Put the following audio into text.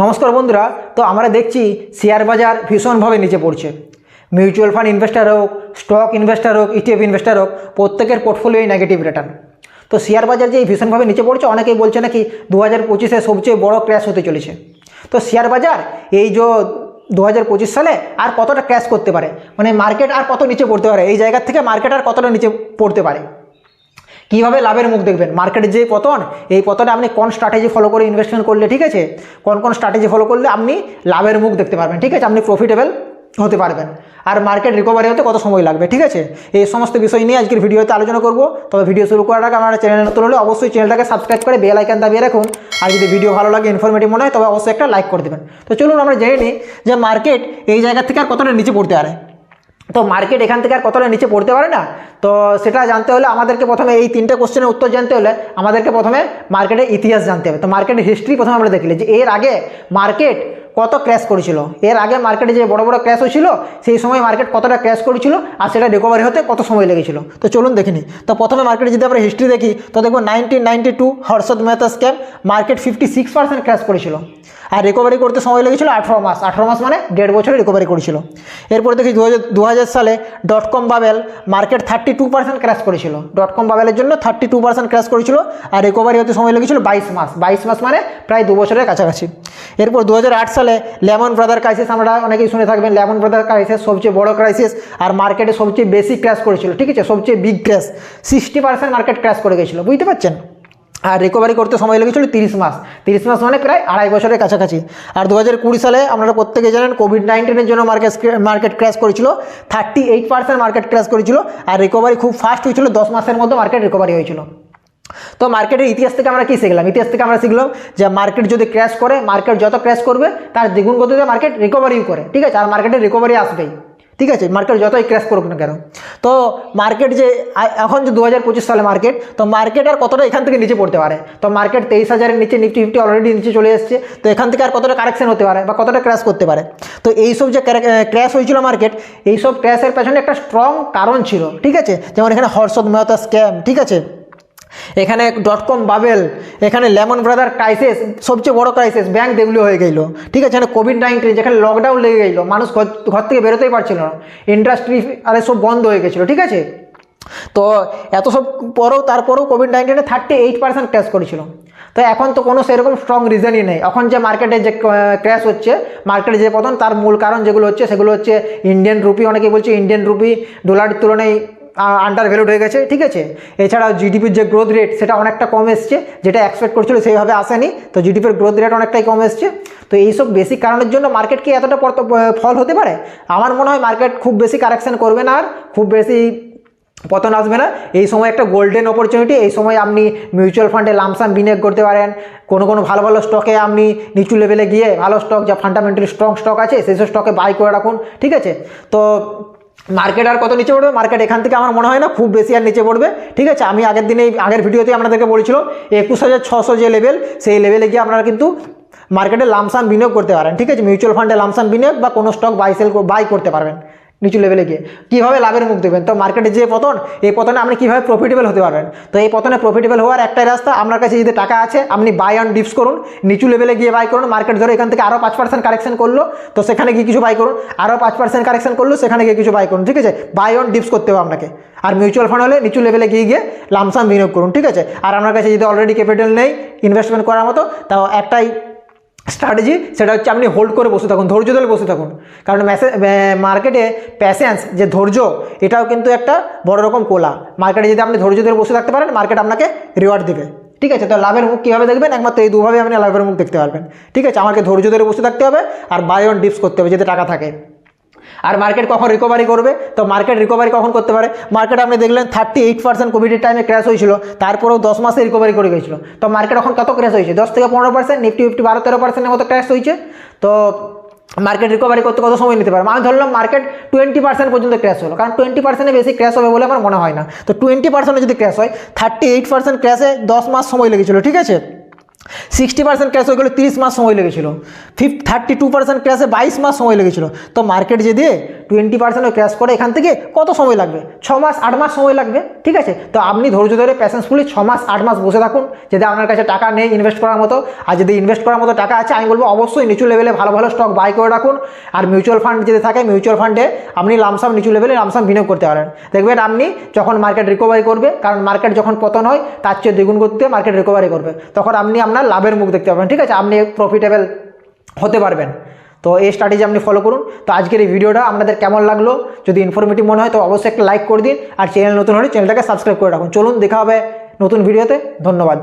নমস্কার বন্ধুরা। তো আমরা দেখছি শেয়ার বাজার ভীষণভাবে নিচে পড়ছে। মিউচুয়াল ফান্ড ইনভেস্টার হোক, স্টক ইনভেস্টার হোক, ইটিএফ ইনভেস্টার হোক, প্রত্যেকের পোর্টফোলিওই নেগেটিভ রিটার্ন। তো শেয়ার বাজার যে ভীষণভাবে নিচে পড়ছে, অনেকেই বলছে নাকি 2025-এ সবচেয়ে বড় ক্র্যাশ হতে চলেছে। তো শেয়ার বাজার এই যে 2025 সালে আর কতটা ক্র্যাশ করতে পারে, মানে মার্কেট আর কত নিচে পড়তে পারে, এই জায়গার থেকে মার্কেট আর কতটা নিচে পড়তে পারে, কীভাবে লাভের মুখ দেখবেন। মার্কেটের যে পতন, এই পতনে আপনি কোন স্ট্র্যাটেজি ফলো করে ইনভেস্টমেন্ট করলে, ঠিক আছে, কোন কোন স্ট্র্যাটেজি ফলো করলে আপনি লাভের মুখ দেখতে পারবেন, ঠিক আছে, আপনি প্রফিটেবল হতে পারবেন, আর মার্কেট রিকভারি হতে কত সময় লাগবে, ঠিক আছে, এই সমস্ত বিষয় নিয়ে আজকের ভিডিওতে আলোচনা করব। তবে ভিডিও শুরু করার আগে আপনারা চ্যানেলে নতুন হলে অবশ্যই চ্যানেলটাকে সাবস্ক্রাইব করে বেল আইকন দাবিয়ে রাখুন। আর যদি ভিডিও ভালো লাগে, ইনফরমেটিভ মনে হয়, তবে অবশ্যই একটা লাইক করে দেবেন। তো চলুন আমরা জেনে নিই যে মার্কেট এই জায়গা থেকে আর কতটা নিচে পড়তে পারে। তো মার্কেট এখান থেকে আর কতটা নিচে পড়তে পারে না, তো সেটা জানতে হলে আমাদেরকে প্রথমে এই তিনটে কোশ্চেনের উত্তর জানতে হলে আমাদেরকে প্রথমে মার্কেটের ইতিহাস জানতে হবে। তো মার্কেটের হিস্ট্রি প্রথমে আমরা দেখলে যে এর আগে মার্কেট কত ক্র্যাশ করেছিল, এর আগে মার্কেটে যে বড় বড় ক্র্যাশ হয়েছিল সেই সময় মার্কেট কতটা ক্র্যাশ করেছিল আর সেটা রিকভারি হতে কত সময় লেগেছিল। তো চলুন দেখে নিই। তো প্রথমে মার্কেটে যদি আমরা হিস্ট্রি দেখি তো দেখবো 1992 Harshad Mehta scam, market 56% crash করেছিল আর রিকভারি করতে সময় লেগেছিল 18 মাস। 18 মাস মানে 1.5 বছরে রিকভারি করেছিল। এরপরে দেখি 2000 সালে ডটকম বাবেল, মার্কেট 32% ক্র্যাশ করেছিল। ডটকম বাবেলের জন্য 32% ক্র্যাশ করেছিল আর রিকভারি হতে সময় লেগেছিল 22 মাস। 22 মাস মানে প্রায় 2 বছরের কাছাকাছি। এরপর 2008 সালে লেমন ব্রাদার ক্রাইসিস, আমরা অনেকেই শুনে থাকবেন লেমন ব্রাদার ক্রাইসিস, সবচেয়ে বড় ক্রাইসিস আর মার্কেটে সবচেয়ে বেশি ক্র্যাশ করেছিল, ঠিক আছে, সবচেয়ে বিগ ক্র্যাশ। 60% মার্কেট ক্র্যাশ করে গেছিলো, বুঝতে পারছেন। আর রিকভারি করতে সময় লেগেছিল 30 মাস। 30 মাস মানে প্রায় 2.5 বছরের কাছাকাছি। আর 2020 সালে আপনারা প্রত্যেকে জানেন কোভিড-19-এর জন্য মার্কেট ক্র্যাশ করেছিল, 38% মার্কেট ক্র্যাশ করেছিল আর রিকভারি খুব ফাস্ট হয়েছিল, 10 মাসের মধ্যে মার্কেট রিকভারি হয়েছিল। তো মার্কেটের ইতিহাস থেকে আমরা কী শিখলাম? ইতিহাস থেকে আমরা শিখলাম যে মার্কেট যদি ক্র্যাশ করে, মার্কেট যত ক্র্যাশ করবে তার দ্বিগুণ গতিতে মার্কেট রিকভারিও করে, ঠিক আছে, আর মার্কেটের রিকভারি আসবেই, ঠিক আছে, মার্কেট যতই ক্র্যাশ করুক না কেন। তো মার্কেট যে এখন যে 2025 সালে মার্কেট, তো মার্কেট আর কতটা এখান থেকে নিচে পড়তে পারে? তো মার্কেট 23,000-এর নিচে, নিফটি ফিফটি অলরেডি নিচে চলে এসেছে। তো এখান থেকে আর কতটা কারেকশন হতে পারে বা কতটা ক্র্যাশ করতে পারে? তো এইসব যে ক্র্যাশ হয়েছিল মার্কেট, এইসব ক্র্যাশের পেছনে একটা স্ট্রং কারণ ছিল, ঠিক আছে, যেমন এখানে হর্ষদ মেহতা স্ক্যাম, ঠিক আছে, এখানে ডটকম বাবেল, এখানে লেমন ব্রাদার ক্রাইসিস, সবচেয়ে বড় ক্রাইসিস, ব্যাংক দেউলিয়া হয়ে গেল, ঠিক আছে, এখানে কোভিড-19, যেখানে লকডাউন লেগে গেল, মানুষ ঘর থেকে বেরোতেই পারছিল না, ইন্ডাস্ট্রি আর সব বন্ধ হয়ে গেছিলো, ঠিক আছে। তো এত সব তারপরেও কোভিড-19-এ 38% ক্র্যাশ করেছিল। তো এখন তো কোনো সেরকম স্ট্রং রিজনই নেই। এখন যে মার্কেটে যে ক্র্যাশ হচ্ছে, মার্কেটে যে পতন, তার মূল কারণ যেগুলো হচ্ছে সেগুলো হচ্ছে ইন্ডিয়ান রুপি, অনেকেই বলছে ইন্ডিয়ান রুপি ডলারের তুলনায় আন্ডার ভ্যালুড হয়ে গেছে, ঠিক আছে। এছাড়াও জিডিপির যে গ্রোথ রেট সেটা অনেকটা কম এসছে, যেটা এক্সপেক্ট করছিল সেইভাবে আসেনি। তো জিডিপির গ্রোথ রেট অনেকটাই কম এসছে। তো এইসব বেসিক কারণের জন্য মার্কেট কি এতটা ফল হতে পারে? আমার মনে হয় মার্কেট খুব বেশি কারেকশন করবে না আর খুব বেশি পতন আসবে না। এই সময় একটা গোল্ডেন অপরচুনিটি। এই সময় আপনি মিউচুয়াল ফান্ডে লামসাম বিনিয়োগ করতে পারেন। কোনো ভালো ভালো স্টকে আপনি নিচু লেভেলে গিয়ে ভালো স্টক, যা ফান্ডামেন্টালি স্ট্রং স্টক আছে সেইসব স্টকে বাই করে রাখুন, ঠিক আছে। তো মার্কেট আর কত নিচে পড়বে? মার্কেট এখান থেকে আমার মনে হয় না খুব বেশি আর নিচে পড়বে, ঠিক আছে। আমি আগের ভিডিওতে আপনাদেরকে বলেছিলাম 21,600 যে লেভেল, সেই লেভেলে গিয়ে আপনারা কিন্তু মার্কেটে লামসাম বিনিয়োগ করতে পারেন, ঠিক আছে। মিউচুয়াল ফান্ডে লামসাম বিনিয়োগ বা কোনো স্টক বাই করতে পারবেন নিচু লেভেলে গিয়ে। কীভাবে লাভের মুখ দেবেন? তো মার্কেটের যে পতন, এই পতনে আপনি কীভাবে প্রফিটেবল হতে পারবেন? তো এই পতনে প্রফিটেবল হওয়ার একটাই রাস্তা, আপনার কাছে যদি টাকা আছে আপনি বাই অন ডিপস করুন, নিচু লেভেলে গিয়ে বাই করুন। মার্কেট ধরে এখান থেকে আরও 5% কারেকশন করলো, তো সেখানে গিয়ে কিছু বাই করুন। আরও 5% কারেকশন করলো, সেখানে গিয়ে কিছু বাই করুন, ঠিক আছে। বাই অন ডিপস করতে হবে আপনাকে। আর মিউচুয়াল ফান্ড হলে নিচু লেভেলে গিয়ে লামসাম বিনিয়োগ করুন, ঠিক আছে। আর আপনার কাছে যদি অলরেডি ক্যাপিটাল নেই ইনভেস্টমেন্ট করার মতো, তাও একটাই স্ট্র্যাটেজি, সেটা হচ্ছে আপনি হোল্ড করে বসে থাকুন, ধৈর্য ধরে বসে থাকুন। কারণ মার্কেটে প্যাশেন্স, যে ধৈর্য, এটাও কিন্তু একটা বড় রকম কোলা। মার্কেটে যদি আপনি ধৈর্য ধরে বসে থাকতে পারেন, মার্কেট আপনাকে রিওয়ার্ড দেবে, ঠিক আছে। তো লাভের মুখ কীভাবে দেখবেন? একমাত্র এই দুভাবে আপনি লাভের মুখ দেখতে পারবেন, ঠিক আছে। আমাকে ধৈর্য ধরে বসে থাকতে হবে আর বাই অন ডিপস করতে হবে যদি টাকা থাকে। আর মার্কেট কখন রিকভারি করবে? তো মার্কেট রিকভারি কখন করতে পারে? মার্কেট আপনি দেখলেন 38% কোভিডের টাইমে ক্র্যাশ হয়েছিল, তারপরেও 10 মাসে রিকভারি করে গেছিলো। তো মার্কেট এখন কত ক্র্যাশ হয়েছে? 10 থেকে 15%, নিফটি ফিফটি 12-13%-এর মতো ক্র্যাশ হয়েছে। তো মার্কেট রিকভারি করতে কত সময় নিতে পারে? আমি ধরলাম মার্কেট 20% পর্যন্ত ক্র্যাশ হলো, কারণ 20%-এর বেশি ক্র্যাশ হবে বলে আমার মনে হয় না। তো 20% যদি ক্র্যাশ হয়, 38% ক্র্যাশে 10 মাস সময় লেগেছিলো, ঠিক আছে। 60% ক্র্যাশ হয়ে গেলো 30 মাস সময় লেগেছিলো, 32% ক্র্যাশে 22 মাস সময় লেগেছিলো। তো মার্কেট যদি 20% ক্র্যাশ করে এখান থেকে কত সময় লাগবে? 6 মাস 8 মাস সময় লাগবে, ঠিক আছে। তো আপনি ধৈর্য ধরে প্যাশেন্সফুলি 6 মাস 8 মাস বসে থাকুন। যদি আপনার কাছে টাকা নেই ইনভেস্ট করার মতো, আর যদি ইনভেস্ট করার মতো টাকা আছে, আমি বলবো অবশ্যই নিচু লেভেলে ভালো ভালো স্টক বাই করে রাখুন। আর মিউচুয়াল ফান্ড যদি থাকে, মিউচুয়াল ফান্ডে আপনি লামসাম নিচু লেভেলে লামসাম বিনিয়োগ করতে পারেন। দেখবেন আপনি যখন মার্কেট রিকভারি করবে, কারণ মার্কেট যখন পতন হয় তার চেয়ে দ্বিগুণ গতিতে মার্কেট রিকভারি করবে, তখন আপনি আপনার লাভের মুখ দেখতে পাবেন, ঠিক আছে। আপনি প্রফিটেবল হতে পারবেন। তো এই স্ট্র্যাটেজি আপনি ফলো করুন। তো আজকের এই ভিডিওটা আপনাদের কেমন লাগলো? যদি ইনফরমেটিভ মনে হয় তো অবশ্যই একটা লাইক করে দিন, আর চ্যানেল নতুন হলে চ্যানেলটাকে সাবস্ক্রাইব করে রাখুন। চলুন দেখা হবে নতুন ভিডিওতে। ধন্যবাদ।